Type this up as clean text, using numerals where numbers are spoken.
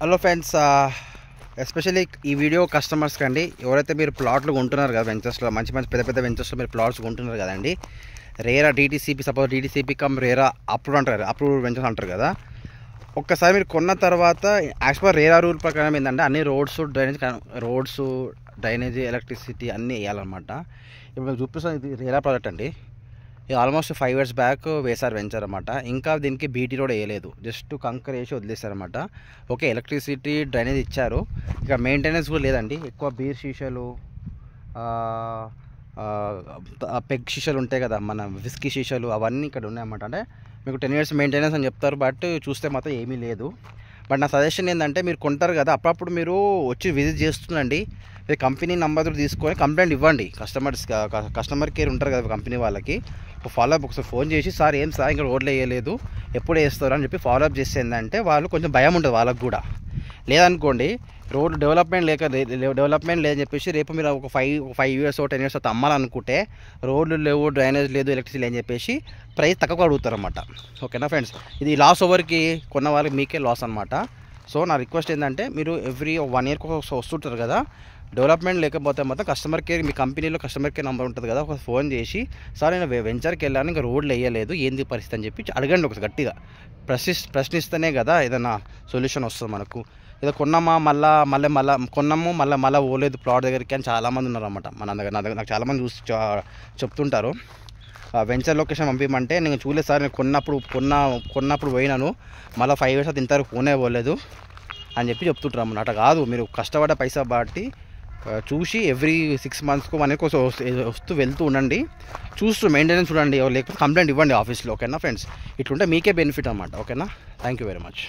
Hello friends, especially ఈ video కస్టమర్స్కి అండి. ఎవరైతే మీరు ప్లాట్లు కొంటున్నారు కదా వెంచర్స్లో, మంచి పెద్ద పెద్ద వెంచర్స్లో మీరు ప్లాట్స్ కొంటున్నారు కదండి. RERA DTCP, suppose DTCP come RERA approve అంటారు, అప్రూవ్ వెంచర్స్ అంటారు కదా. ఒక్కసారి మీరు కొన్న తర్వాత యాజ్ పర్ రేరా రూల్ ప్రకారం ఏంటంటే అన్ని రోడ్స్ డ్రైనేజ్ ఎలక్ట్రిసిటీ అన్నీ వేయాలన్నమాట. ఇప్పుడు చూపిస్తాను, ఇది రేరా ప్రాజెక్ట్ అండి. ఇది ఆల్మోస్ట్ 5 years బ్యాక్ వేసారు వెంచర్ అనమాట. ఇంకా దీనికి బీటీ రోడ్ వేయలేదు, జస్ట్ కంకర్ వేసి వదిలేశారనమాట. ఓకే, ఎలక్ట్రిసిటీ డ్రైనేజ్ ఇచ్చారు, ఇక మెయింటెనెన్స్ కూడా లేదండి. ఎక్కువ బీర్ షీషలు, పెగ్ షీషలు ఉంటాయి కదా, మన విస్కీ షీషలు, అవన్నీ ఇక్కడ ఉన్నాయన్నమాట. అంటే మీకు 10 years మెయింటెనెన్స్ అని చెప్తారు, బట్ చూస్తే మాత్రం ఏమీ లేదు. బట్ నా సజెషన్ ఏంటంటే, మీరు కొంటారు కదా, అప్పుడప్పుడు మీరు వచ్చి విజిట్ చేస్తుండండి. మీరు కంపెనీ నెంబర్ తీసుకొని కంప్లైంట్ ఇవ్వండి. కస్టమర్ కేర్ ఉంటారు కదా కంపెనీ వాళ్ళకి, ఫాలోఅప్ ఒకసారి ఫోన్ చేసి, సార్ ఏం సార్ ఇంకా రోడ్లు వేయలేదు, ఎప్పుడు వేస్తారు అని చెప్పి ఫాలోఅప్ చేస్తే ఏంటంటే వాళ్ళు కొంచెం భయం ఉంటుంది వాళ్ళకు కూడా. లేదనుకోండి, రోడ్ డెవలప్మెంట్ లేదని చెప్పేసి రేపు మీరు ఒక 5 years 10 years తర్వాత అమ్మాలనుకుంటే రోడ్లు లేవు, డ్రైనేజ్ లేదు, ఎలక్ట్రిసిటీ లేదని చెప్పేసి ప్రైస్ తక్కువ అడుగుతారన్నమాట. ఓకేనా ఫ్రెండ్స్, ఇది లాస్ ఓవర్కి కొన్న వాళ్ళకి మీకే లాస్ అనమాట. సో నా రిక్వెస్ట్ ఏంటంటే, మీరు ఎవ్రీ 1 yearకి వస్తుంటారు కదా, డెవలప్మెంట్ లేకపోతే మాత్రం కస్టమర్ కేర్, మీ కంపెనీలో కస్టమర్ కేర్ నెంబర్ ఉంటుంది కదా, ఒక ఫోన్ చేసి, సార్ నేను వెంచర్కి వెళ్ళాను, ఇంకా రోడ్లు వేయలేదు, ఏంది పరిస్థితి అని చెప్పి అడగండి. ఒకసారి గట్టిగా ప్రశ్నిస్తేనే కదా ఏదైనా సొల్యూషన్ వస్తుంది మనకు. ఏదో కొన్నామా కొన్నాము మళ్ళీ పోలేదు ప్లాట్ దగ్గరికి అని చాలామంది ఉన్నారన్నమాట మన దగ్గర. నాకు చాలామంది చూసి చెప్తుంటారు, వెంచర్ లొకేషన్ పంపించమంటే నేను చూడలేదు సార్, నేను కొన్నప్పుడు పోయినాను, మళ్ళీ 5 years అది ఇంతవరకు ఫోనే పోలేదు అని చెప్పి చెప్తుంటారు అన్నమాట. అట్లా కాదు, మీరు కష్టపడే పైసా బట్టి చూసి ఎవ్రీ 6 monthsకు 1 yearకి వస్తూ వెళ్తూ ఉండండి. చూస్తూ మెయింటెనెన్స్ చూడండి, లేకపోతే కంప్లైంట్ ఇవ్వండి ఆఫీస్లో. ఓకేనా ఫ్రెండ్స్, ఇట్లుంటే మీకే బెనిఫిట్ అన్నమాట. ఓకేనా, థ్యాంక్ యూ వెరీ మచ్.